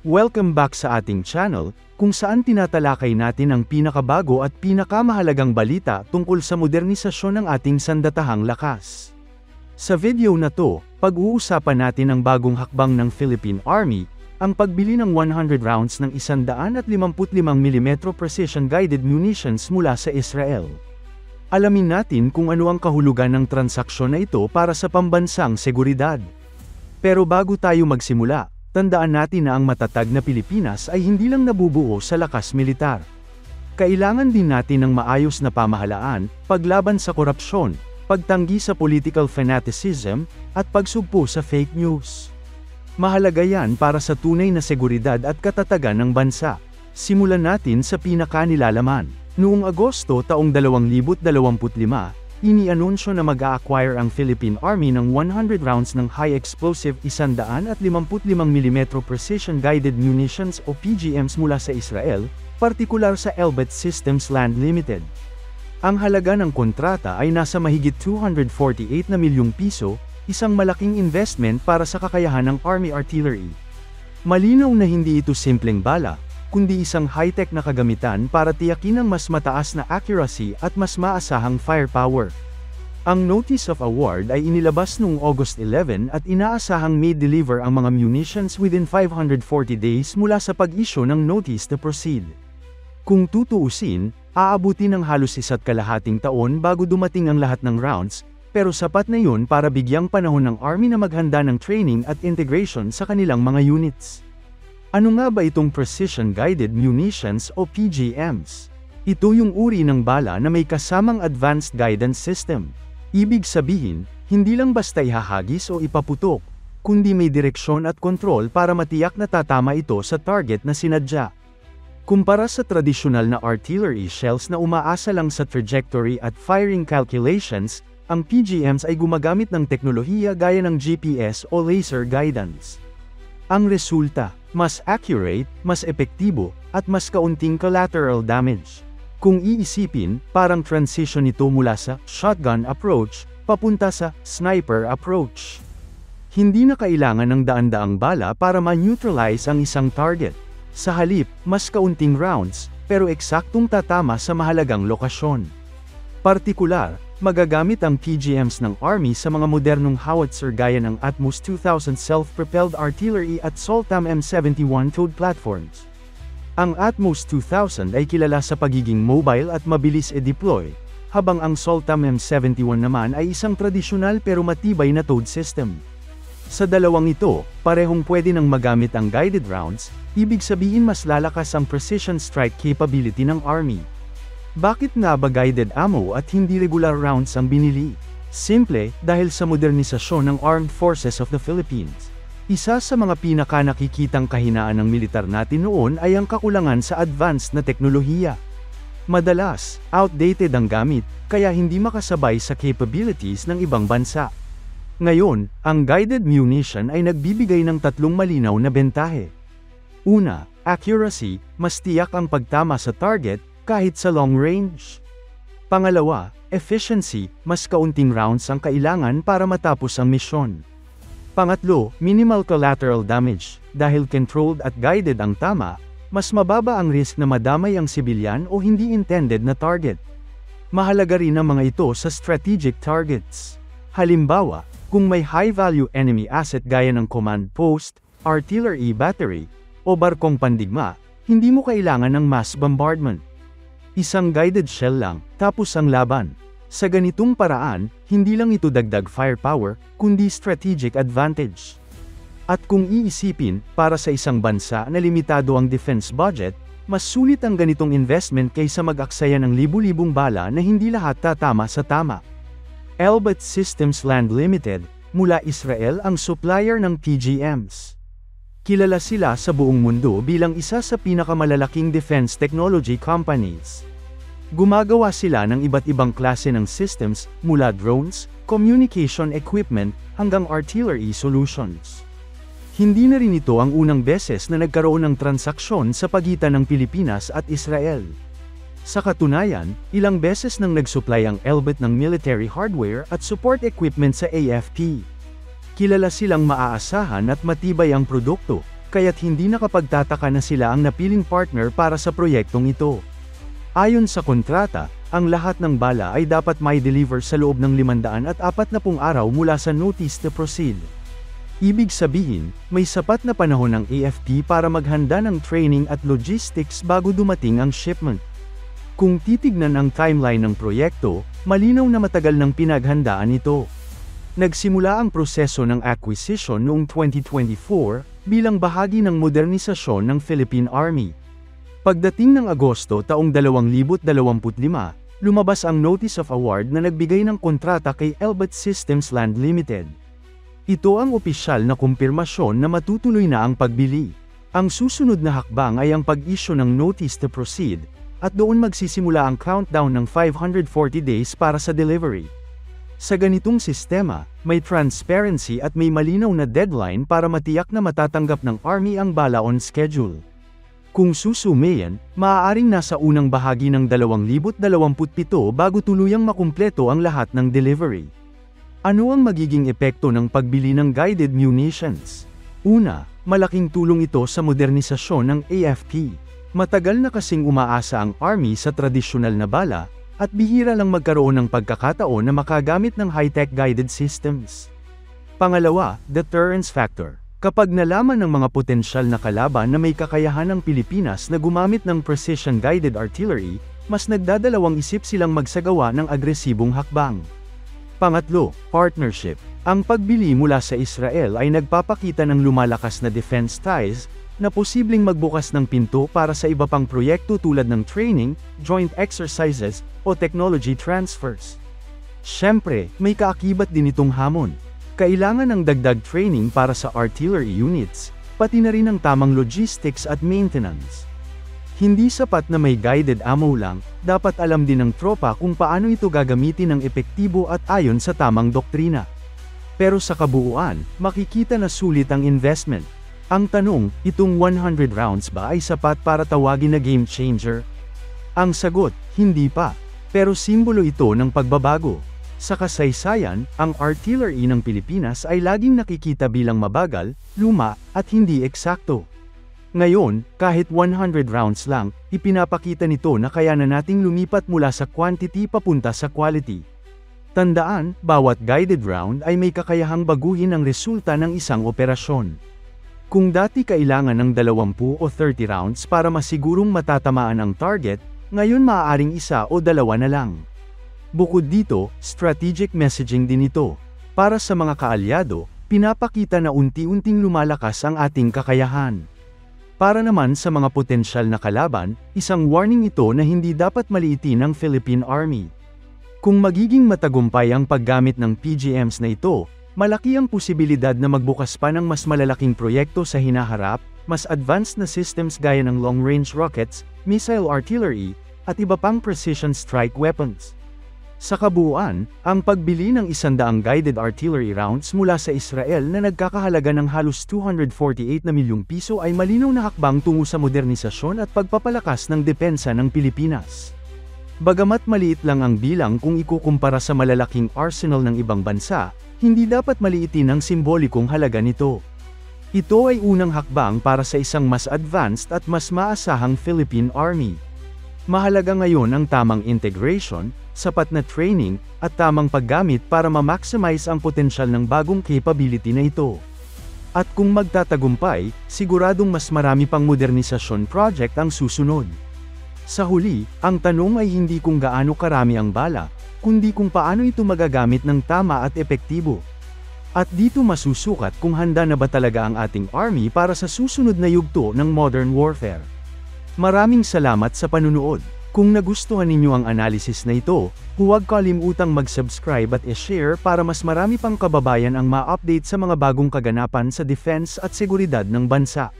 Welcome back sa ating channel, kung saan tinatalakay natin ang pinakabago at pinakamahalagang balita tungkol sa modernisasyon ng ating sandatahang lakas. Sa video na to, pag-uusapan natin ang bagong hakbang ng Philippine Army, ang pagbili ng 100 rounds ng 155mm precision-guided munitions mula sa Israel. Alamin natin kung ano ang kahulugan ng transaksyon na ito para sa pambansang seguridad. Pero bago tayo magsimula, tandaan natin na ang matatag na Pilipinas ay hindi lang nabubuo sa lakas militar. Kailangan din natin ng maayos na pamahalaan, paglaban sa korupsyon, pagtanggi sa political fanaticism, at pagsugpo sa fake news. Mahalaga yan para sa tunay na seguridad at katatagan ng bansa. Simulan natin sa pinakanilalaman. Noong Agosto taong 2025, inianunsyo na mag-a-acquire ang Philippine Army ng 100 rounds ng high-explosive 155mm precision-guided munitions o PGMs mula sa Israel, partikular sa Elbit Systems Land Limited. Ang halaga ng kontrata ay nasa mahigit 248 na milyong piso, isang malaking investment para sa kakayahan ng Army Artillery. Malinaw na hindi ito simpleng bala, kundi isang high-tech na kagamitan para tiyakin ang mas mataas na accuracy at mas maasahang firepower. Ang Notice of Award ay inilabas noong August 11 at inaasahang may deliver ang mga munitions within 540 days mula sa pag-issue ng Notice to Proceed. Kung tutuusin, aabuti ng halos 1.5 taon bago dumating ang lahat ng rounds, pero sapat na yun para bigyang panahon ng Army na maghanda ng training at integration sa kanilang mga units. Ano nga ba itong Precision-Guided Munitions o PGMs? Ito yung uri ng bala na may kasamang Advanced Guidance System. Ibig sabihin, hindi lang basta ihahagis o ipaputok, kundi may direksyon at kontrol para matiyak na tatama ito sa target na sinadya. Kumpara sa tradisyonal na artillery shells na umaasa lang sa trajectory at firing calculations, ang PGMs ay gumagamit ng teknolohiya gaya ng GPS o laser guidance. Ang resulta, mas accurate, mas epektibo, at mas kaunting collateral damage. Kung iisipin, parang transition ito mula sa shotgun approach, papunta sa sniper approach. Hindi na kailangan ng daan-daang bala para ma-neutralize ang isang target. Sa halip, mas kaunting rounds, pero eksaktong tatama sa mahalagang lokasyon. Partikular, magagamit ang PGMs ng Army sa mga modernong howitzer gaya ng Atmos 2000 self-propelled artillery at Soltam M71 towed platforms. Ang Atmos 2000 ay kilala sa pagiging mobile at mabilis i-deploy, habang ang Soltam M71 naman ay isang tradisyonal pero matibay na towed system. Sa dalawang ito, parehong pwede nang magamit ang guided rounds, ibig sabihin mas lalakas ang precision strike capability ng Army. Bakit nga ba guided ammo at hindi regular rounds ang binili? Simple, dahil sa modernisasyon ng Armed Forces of the Philippines. Isa sa mga pinaka-nakikitang kahinaan ng militar natin noon ay ang kakulangan sa advanced na teknolohiya. Madalas, outdated ang gamit, kaya hindi makasabay sa capabilities ng ibang bansa. Ngayon, ang guided munition ay nagbibigay ng tatlong malinaw na bentahe. Una, accuracy, mas tiyak ang pagtama sa target, kahit sa long range. Pangalawa, efficiency, mas kaunting rounds ang kailangan para matapos ang misyon. Pangatlo, minimal collateral damage, dahil controlled at guided ang tama, mas mababa ang risk na madamay ang sibilyan o hindi intended na target. Mahalaga rin ang mga ito sa strategic targets. Halimbawa, kung may high-value enemy asset gaya ng command post, artillery battery, o barkong pandigma, hindi mo kailangan ng mass bombardment. Isang guided shell lang, tapos ang laban. Sa ganitong paraan, hindi lang ito dagdag firepower, kundi strategic advantage. At kung iisipin, para sa isang bansa na limitado ang defense budget, mas sulit ang ganitong investment kaysa mag-aksaya ng libu-libong bala na hindi lahat tatama sa tama. Elbit Systems Land Limited, mula Israel ang supplier ng PGMs. Kilala sila sa buong mundo bilang isa sa pinakamalalaking defense technology companies. Gumagawa sila ng iba't ibang klase ng systems, mula drones, communication equipment, hanggang artillery solutions. Hindi na rin ito ang unang beses na nagkaroon ng transaksyon sa pagitan ng Pilipinas at Israel. Sa katunayan, ilang beses nang nag-supply ang Elbit ng military hardware at support equipment sa AFP. Kilala silang maaasahan at matibay ang produkto, kaya't hindi nakapagtataka na sila ang napiling partner para sa proyektong ito. Ayon sa kontrata, ang lahat ng bala ay dapat mai-deliver sa loob ng 540 araw mula sa notice to proceed. Ibig sabihin, may sapat na panahon ng AFP para maghanda ng training at logistics bago dumating ang shipment. Kung titignan ang timeline ng proyekto, malinaw na matagal ng pinaghandaan ito. Nagsimula ang proseso ng acquisition noong 2024, bilang bahagi ng modernisasyon ng Philippine Army. Pagdating ng Agosto taong 2025, lumabas ang Notice of Award na nagbigay ng kontrata kay Elbit Systems Land Limited. Ito ang opisyal na kumpirmasyon na matutuloy na ang pagbili. Ang susunod na hakbang ay ang pag-issue ng Notice to Proceed, at doon magsisimula ang countdown ng 540 days para sa delivery. Sa ganitong sistema, may transparency at may malinaw na deadline para matiyak na matatanggap ng Army ang bala on schedule. Kung susumayan, maaaring nasa unang bahagi ng 2027 bago tuluyang makumpleto ang lahat ng delivery. Ano ang magiging epekto ng pagbili ng guided munitions? Una, malaking tulong ito sa modernisasyon ng AFP. Matagal na kasing umaasa ang Army sa tradisyonal na bala, at bihira lang magkaroon ng pagkakataon na makagamit ng high-tech guided systems. Pangalawa, deterrence factor. Kapag nalaman ng mga potensyal na kalaban na may kakayahan ng Pilipinas na gumamit ng precision-guided artillery, mas nagdadalawang isip silang magsagawa ng agresibong hakbang. Pangatlo, partnership. Ang pagbili mula sa Israel ay nagpapakita ng lumalakas na defense ties, na posibleng magbukas ng pinto para sa iba pang proyekto tulad ng training, joint exercises, o technology transfers. Siyempre, may kaakibat din itong hamon. Kailangan ng dagdag training para sa artillery units, pati na rin ang tamang logistics at maintenance. Hindi sapat na may guided ammo lang, dapat alam din ng tropa kung paano ito gagamitin ng epektibo at ayon sa tamang doktrina. Pero sa kabuuan, makikita na sulit ang investment. Ang tanong, itong 100 rounds ba ay sapat para tawagin na game changer? Ang sagot, hindi pa. Pero simbolo ito ng pagbabago. Sa kasaysayan, ang artillery ng Pilipinas ay laging nakikita bilang mabagal, luma, at hindi eksakto. Ngayon, kahit 100 rounds lang, ipinapakita nito na kaya na nating lumipat mula sa quantity papunta sa quality. Tandaan, bawat guided round ay may kakayahang baguhin ang resulta ng isang operasyon. Kung dati kailangan ng 20 o 30 rounds para masigurong matatamaan ang target, ngayon maaaring isa o dalawa na lang. Bukod dito, strategic messaging din ito. Para sa mga kaalyado, pinapakita na unti-unting lumalakas ang ating kakayahan. Para naman sa mga potensyal na kalaban, isang warning ito na hindi dapat maliitin ng Philippine Army. Kung magiging matagumpay ang paggamit ng PGMs na ito, malaki ang posibilidad na magbukas pa ng mas malalaking proyekto sa hinaharap, mas advanced na systems gaya ng long-range rockets, missile artillery, at iba pang precision strike weapons. Sa kabuuan, ang pagbili ng 100 guided artillery rounds mula sa Israel na nagkakahalaga ng halos 248 na milyong piso ay malinaw na hakbang tungo sa modernisasyon at pagpapalakas ng depensa ng Pilipinas. Bagamat maliit lang ang bilang kung ikukumpara sa malalaking arsenal ng ibang bansa, hindi dapat maliitin ang simbolikong halaga nito. Ito ay unang hakbang para sa isang mas advanced at mas maasahang Philippine Army. Mahalaga ngayon ang tamang integration, sapat na training, at tamang paggamit para ma-maximize ang potensyal ng bagong capability na ito. At kung magtatagumpay, siguradong mas marami pang modernisasyon project ang susunod. Sa huli, ang tanong ay hindi kung gaano karami ang bala, kundi kung paano ito magagamit ng tama at epektibo. At dito masusukat kung handa na ba talaga ang ating army para sa susunod na yugto ng modern warfare. Maraming salamat sa panunood. Kung nagustuhan ninyo ang analysis na ito, huwag kalimutang mag-subscribe at i-share para mas marami pang kababayan ang ma-update sa mga bagong kaganapan sa defense at seguridad ng bansa.